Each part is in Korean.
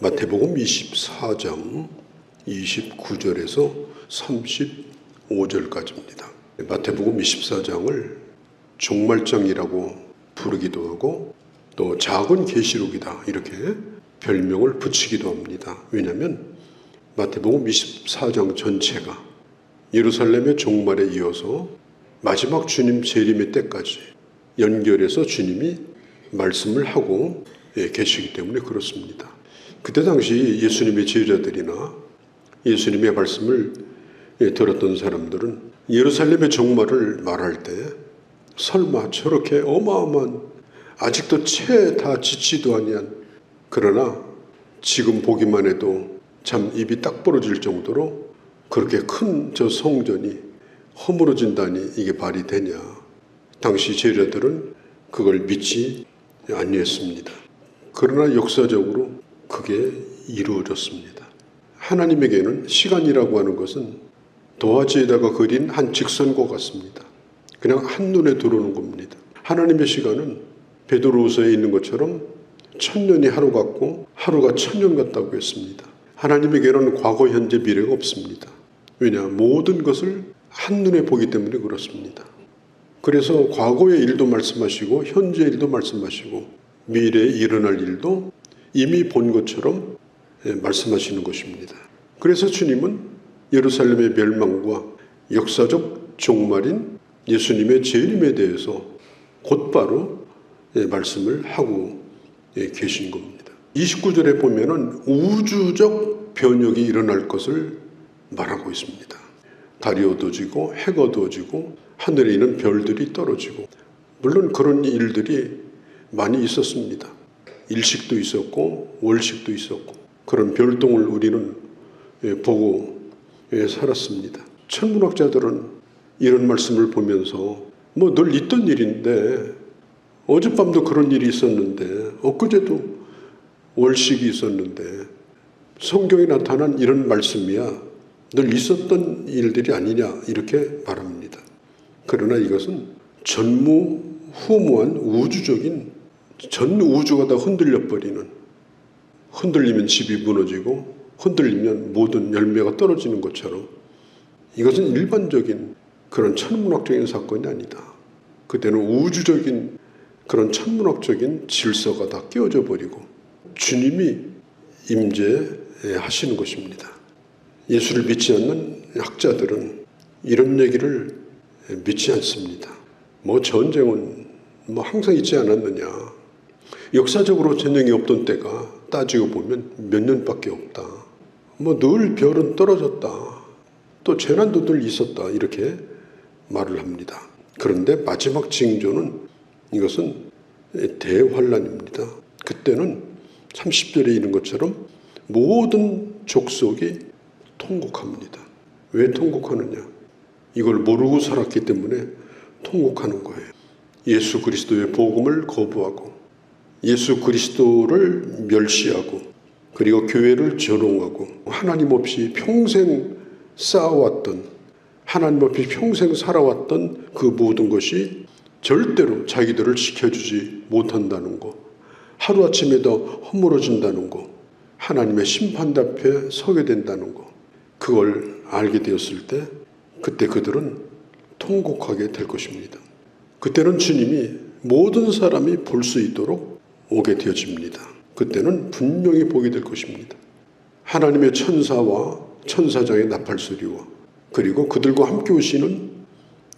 마태복음 24장 29절에서 35절까지입니다. 마태복음 24장을 종말장이라고 부르기도 하고 또 작은 계시록이다 이렇게 별명을 붙이기도 합니다. 왜냐하면 마태복음 24장 전체가 예루살렘의 종말에 이어서 마지막 주님 재림의 때까지 연결해서 주님이 말씀을 하고 계시기 때문에 그렇습니다. 그때 당시 예수님의 제자들이나 예수님의 말씀을 들었던 사람들은 예루살렘의 종말을 말할 때 설마 저렇게 어마어마한 아직도 채 다 짓지도 아니한 그러나 지금 보기만 해도 참 입이 딱 벌어질 정도로 그렇게 큰 저 성전이 허물어진다니 이게 말이 되냐. 당시 제자들은 그걸 믿지 아니했습니다. 그러나 역사적으로 그게 이루어졌습니다. 하나님에게는 시간이라고 하는 것은 도화지에다가 그린 한 직선과 같습니다. 그냥 한눈에 들어오는 겁니다. 하나님의 시간은 베드로후서에 있는 것처럼 1000년이 하루 같고 하루가 1000년 같다고 했습니다. 하나님에게는 과거, 현재, 미래가 없습니다. 왜냐? 모든 것을 한눈에 보기 때문에 그렇습니다. 그래서 과거의 일도 말씀하시고 현재의 일도 말씀하시고 미래에 일어날 일도 이미 본 것처럼 말씀하시는 것입니다. 그래서 주님은 예루살렘의 멸망과 역사적 종말인 예수님의 재림에 대해서 곧바로 말씀을 하고 계신 겁니다. 29절에 보면은 우주적 변혁이 일어날 것을 말하고 있습니다. 달이 어두워지고 해가 어두워지고 하늘에 있는 별들이 떨어지고 물론 그런 일들이 많이 있었습니다. 일식도 있었고 월식도 있었고 그런 별똥을 우리는 보고 살았습니다. 천문학자들은 이런 말씀을 보면서 뭐 늘 있던 일인데 어젯밤도 그런 일이 있었는데 엊그제도 월식이 있었는데 성경에 나타난 이런 말씀이야 늘 있었던 일들이 아니냐 이렇게 말합니다. 그러나 이것은 전무후무한 우주적인 전 우주가 다 흔들려버리는, 흔들리면 집이 무너지고 흔들리면 모든 열매가 떨어지는 것처럼 이것은 일반적인 그런 천문학적인 사건이 아니다. 그때는 우주적인 그런 천문학적인 질서가 다 깨어져 버리고 주님이 임재하시는 것입니다. 예수를 믿지 않는 학자들은 이런 얘기를 믿지 않습니다. 뭐 전쟁은 뭐 항상 있지 않았느냐. 역사적으로 전쟁이 없던 때가 따지고 보면 몇 년밖에 없다. 뭐 늘 별은 떨어졌다. 또 재난도 늘 있었다. 이렇게 말을 합니다. 그런데 마지막 징조는 이것은 대환란입니다. 그때는 30절에 있는 것처럼 모든 족속이 통곡합니다. 왜 통곡하느냐? 이걸 모르고 살았기 때문에 통곡하는 거예요. 예수 그리스도의 복음을 거부하고 예수 그리스도를 멸시하고 그리고 교회를 조롱하고 하나님 없이 평생 쌓아왔던 하나님 없이 평생 살아왔던 그 모든 것이 절대로 자기들을 지켜주지 못한다는 것, 하루아침에 더 허물어진다는 것, 하나님의 심판 앞에 서게 된다는 것, 그걸 알게 되었을 때 그때 그들은 통곡하게 될 것입니다. 그때는 주님이 모든 사람이 볼 수 있도록 오게 되어집니다. 그때는 분명히 보게 될 것입니다. 하나님의 천사와 천사장의 나팔소리와 그리고 그들과 함께 오시는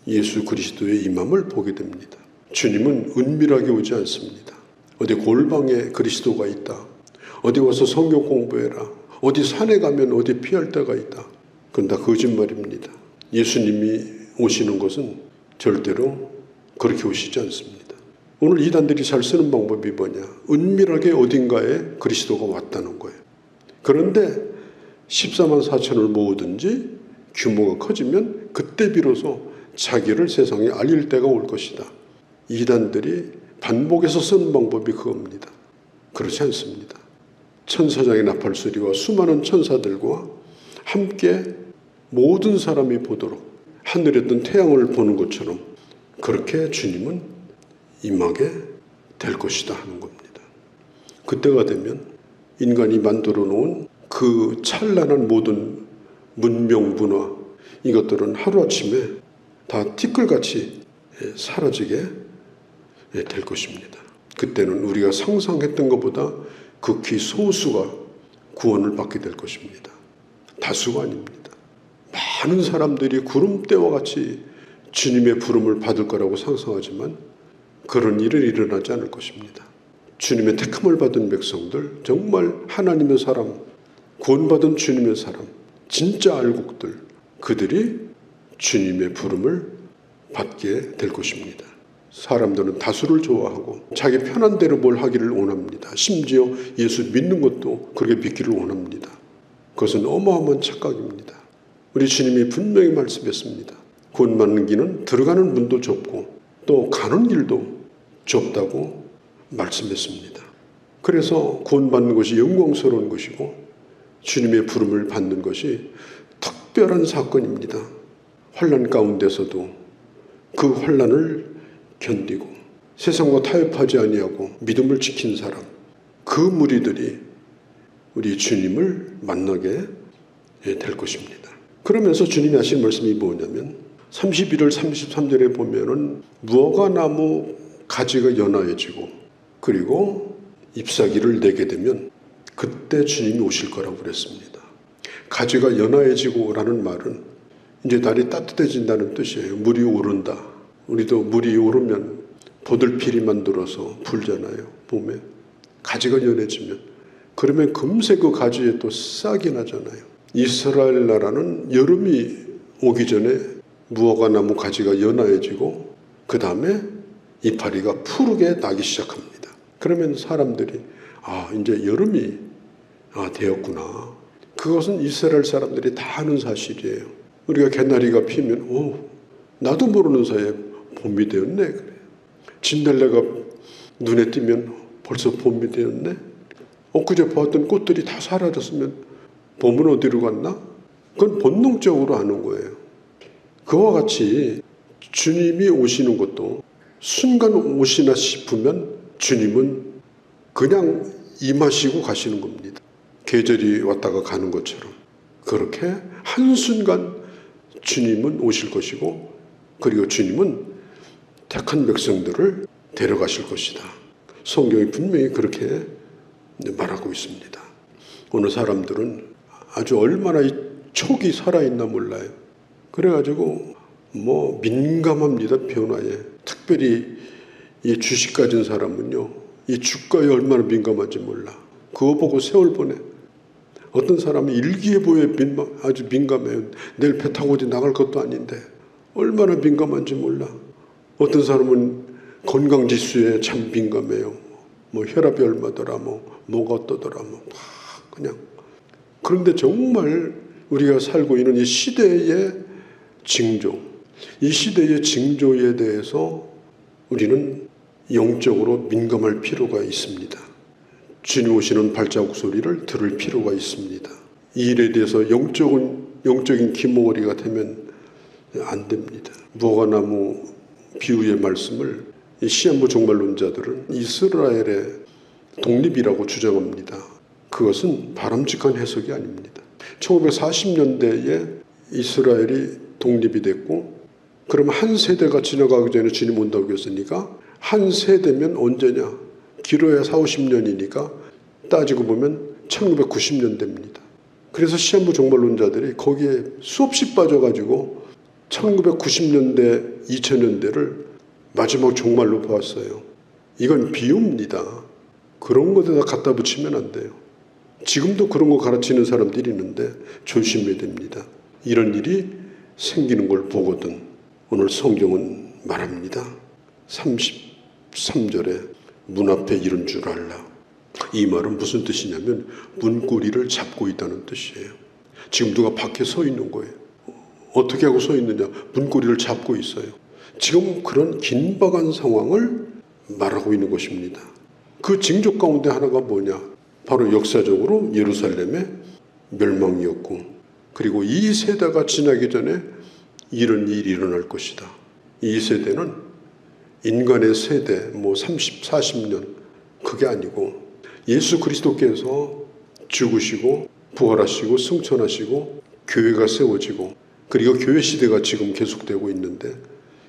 예수 그리스도의 임함을 보게 됩니다. 주님은 은밀하게 오지 않습니다. 어디 골방에 그리스도가 있다. 어디 와서 성경 공부해라. 어디 산에 가면 어디 피할 데가 있다. 그건 다 거짓말입니다. 예수님이 오시는 것은 절대로 그렇게 오시지 않습니다. 오늘 이단들이 잘 쓰는 방법이 뭐냐? 은밀하게 어딘가에 그리스도가 왔다는 거예요. 그런데 14만 4천을 모으든지 규모가 커지면 그때 비로소 자기를 세상에 알릴 때가 올 것이다. 이단들이 반복해서 쓰는 방법이 그겁니다. 그렇지 않습니다. 천사장의 나팔소리와 수많은 천사들과 함께 모든 사람이 보도록 하늘에 뜬 태양을 보는 것처럼 그렇게 주님은 임하게 될 것이다 하는 겁니다. 그때가 되면 인간이 만들어 놓은 그 찬란한 모든 문명, 문화, 이것들은 하루아침에 다 티끌같이 사라지게 될 것입니다. 그때는 우리가 상상했던 것보다 극히 소수가 구원을 받게 될 것입니다. 다수가 아닙니다. 많은 사람들이 구름대와 같이 주님의 부름을 받을 거라고 상상하지만 그런 일은 일어나지 않을 것입니다. 주님의 택함을 받은 백성들, 정말 하나님의 사람, 구원받은 주님의 사람, 진짜 알곡들, 그들이 주님의 부름을 받게 될 것입니다. 사람들은 다수를 좋아하고 자기 편한 대로 뭘 하기를 원합니다. 심지어 예수 믿는 것도 그렇게 믿기를 원합니다. 그것은 어마어마한 착각입니다. 우리 주님이 분명히 말씀했습니다. 구원받는 길은 들어가는 문도 좁고 또 가는 길도 좁다고 말씀했습니다. 그래서 구원받는 것이 영광스러운 것이고 주님의 부름을 받는 것이 특별한 사건입니다. 환난 가운데서도 그 환난을 견디고 세상과 타협하지 아니하고 믿음을 지킨 사람, 그 무리들이 우리 주님을 만나게 될 것입니다. 그러면서 주님이 하신 말씀이 뭐냐면 31절 33절에 보면은 무화과나무 가지가 연화해지고 그리고 잎사귀를 내게 되면 그때 주님이 오실 거라고 그랬습니다. 가지가 연화해지고 라는 말은 이제 날이 따뜻해진다는 뜻이에요. 물이 오른다. 우리도 물이 오르면 보들필이 만들어서 불잖아요. 봄에 가지가 연해지면 그러면 금세 그 가지에 또 싹이 나잖아요. 이스라엘 나라는 여름이 오기 전에 무화과나무 가지가 연화해지고 그 다음에 이파리가 푸르게 나기 시작합니다. 그러면 사람들이 이제 여름이 되었구나. 그것은 이스라엘 사람들이 다 아는 사실이에요. 우리가 개나리가 피면 나도 모르는 사이에 봄이 되었네. 그래. 진달래가 눈에 띄면 벌써 봄이 되었네. 엊그제 보았던 꽃들이 다 사라졌으면 봄은 어디로 갔나? 그건 본능적으로 아는 거예요. 그와 같이 주님이 오시는 것도 순간 오시나 싶으면 주님은 그냥 임하시고 가시는 겁니다. 계절이 왔다가 가는 것처럼 그렇게 한순간 주님은 오실 것이고 그리고 주님은 택한 백성들을 데려가실 것이다. 성경이 분명히 그렇게 말하고 있습니다. 어느 사람들은 아주 얼마나 이 촉이 살아있나 몰라요. 그래가지고 민감합니다. 변화에. 특별히 이 주식 가진 사람은요. 이 주가에 얼마나 민감한지 몰라. 그거 보고 세월 보내. 어떤 사람은 일기예보에 아주 민감해요. 내일 배 타고 어디 나갈 것도 아닌데 얼마나 민감한지 몰라. 어떤 사람은 건강지수에 참 민감해요. 혈압이 얼마더라, 뭐가 어떠더라, 그냥. 그런데 정말 우리가 살고 있는 이 시대의 징조, 이 시대의 징조에 대해서 우리는 영적으로 민감할 필요가 있습니다. 주님 오시는 발자국 소리를 들을 필요가 있습니다. 이 일에 대해서 영적인 기모거리가 되면 안 됩니다. 무화과나무 비유의 말씀을 이 시한부 종말론자들은 이스라엘의 독립이라고 주장합니다. 그것은 바람직한 해석이 아닙니다. 1940년대에 이스라엘이 독립이 됐고 그럼 한 세대가 지나가기 전에 주님 온다고 했으니까 한 세대면 언제냐? 길어야 40-50년이니까 따지고 보면 1990년대입니다. 그래서 시한부 종말론자들이 거기에 수없이 빠져가지고 1990년대, 2000년대를 마지막 종말로 보았어요. 이건 비유입니다. 그런 것에다 갖다 붙이면 안 돼요. 지금도 그런 거 가르치는 사람들이 있는데 조심해야 됩니다. 이런 일이 생기는 걸 보거든 오늘 성경은 말합니다. 33절에 문 앞에 이른 줄 알라. 이 말은 무슨 뜻이냐면 문고리를 잡고 있다는 뜻이에요. 지금 누가 밖에 서 있는 거예요. 어떻게 하고 서 있느냐? 문고리를 잡고 있어요. 지금 그런 긴박한 상황을 말하고 있는 것입니다. 그 징조 가운데 하나가 뭐냐? 바로 역사적으로 예루살렘의 멸망이었고 그리고 이 세대가 지나기 전에 이런 일이 일어날 것이다. 이 세대는 인간의 세대 30, 40년 그게 아니고 예수 그리스도께서 죽으시고 부활하시고 승천하시고 교회가 세워지고 그리고 교회 시대가 지금 계속되고 있는데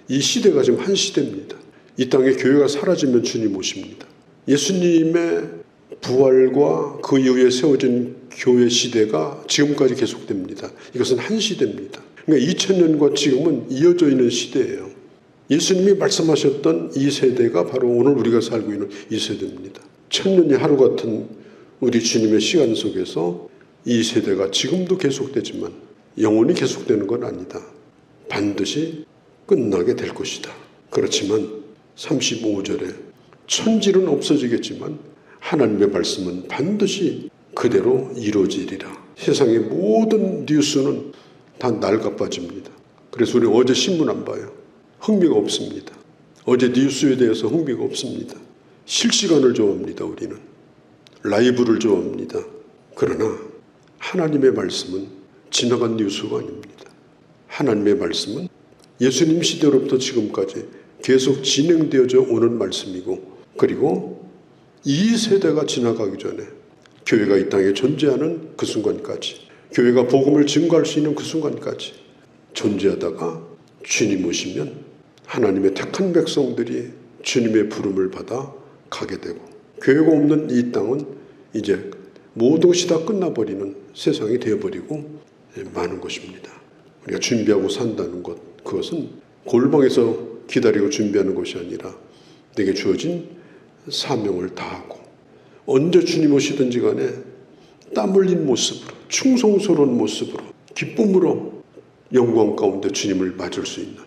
이 시대가 지금 한 시대입니다. 이 땅에 교회가 사라지면 주님 오십니다. 예수님의 부활과 그 이후에 세워진 교회 시대가 지금까지 계속됩니다. 이것은 한 시대입니다. 그러니까 2000년과 지금은 이어져 있는 시대예요. 예수님이 말씀하셨던 이 세대가 바로 오늘 우리가 살고 있는 이 세대입니다. 천년이 하루 같은 우리 주님의 시간 속에서 이 세대가 지금도 계속되지만 영원히 계속되는 건 아니다. 반드시 끝나게 될 것이다. 그렇지만 35절에 천지는 없어지겠지만 하나님의 말씀은 반드시 그대로 이루어지리라. 세상의 모든 뉴스는 다 낡아빠집니다. 그래서 우리 어제 신문 안 봐요. 흥미가 없습니다. 어제 뉴스에 대해서 흥미가 없습니다. 실시간을 좋아합니다. 우리는 라이브를 좋아합니다. 그러나 하나님의 말씀은 지나간 뉴스가 아닙니다. 하나님의 말씀은 예수님 시대로부터 지금까지 계속 진행되어져 오는 말씀이고 그리고 이 세대가 지나가기 전에 교회가 이 땅에 존재하는 그 순간까지 교회가 복음을 증거할 수 있는 그 순간까지 존재하다가 주님 오시면 하나님의 택한 백성들이 주님의 부름을 받아 가게 되고 교회가 없는 이 땅은 이제 모든 것이 다 끝나버리는 세상이 되어버리고 마는 것입니다. 우리가 준비하고 산다는 것, 그것은 골방에서 기다리고 준비하는 것이 아니라 내게 주어진 사명을 다하고 언제 주님 오시든지 간에 땀 흘린 모습으로 충성스러운 모습으로 기쁨으로 영광 가운데 주님을 맞을 수 있는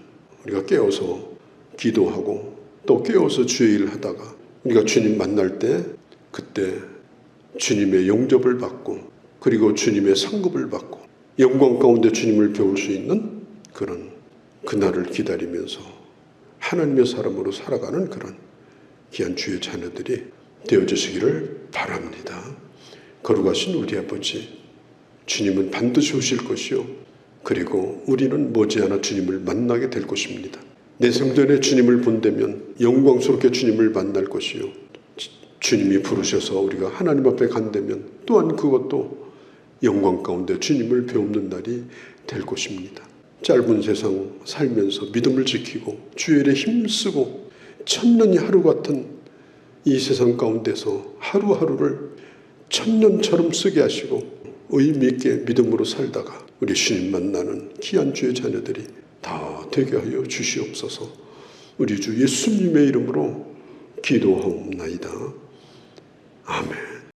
우리가 깨어서 기도하고 또 깨어서 주의 일을 하다가 우리가 주님 만날 때 그때 주님의 영접을 받고 그리고 주님의 상급을 받고 영광 가운데 주님을 배울 수 있는 그런 그날을 기다리면서 하나님의 사람으로 살아가는 그런 귀한 주의 자녀들이 되어주시기를 바랍니다. 거룩하신 우리 아버지, 주님은 반드시 오실 것이요 그리고 우리는 머지않아 주님을 만나게 될 것입니다. 내 생전에 주님을 본다면 영광스럽게 주님을 만날 것이요 주님이 부르셔서 우리가 하나님 앞에 간다면 또한 그것도 영광 가운데 주님을 배우는 날이 될 것입니다. 짧은 세상 살면서 믿음을 지키고 주의 일에 힘쓰고 천년이 하루 같은 이 세상 가운데서 하루하루를 천년처럼 쓰게 하시고 의미 있게 믿음으로 살다가 우리 주님 만나는 귀한 주의 자녀들이 다 되게 하여 주시옵소서. 우리 주 예수님의 이름으로 기도하옵나이다. 아멘.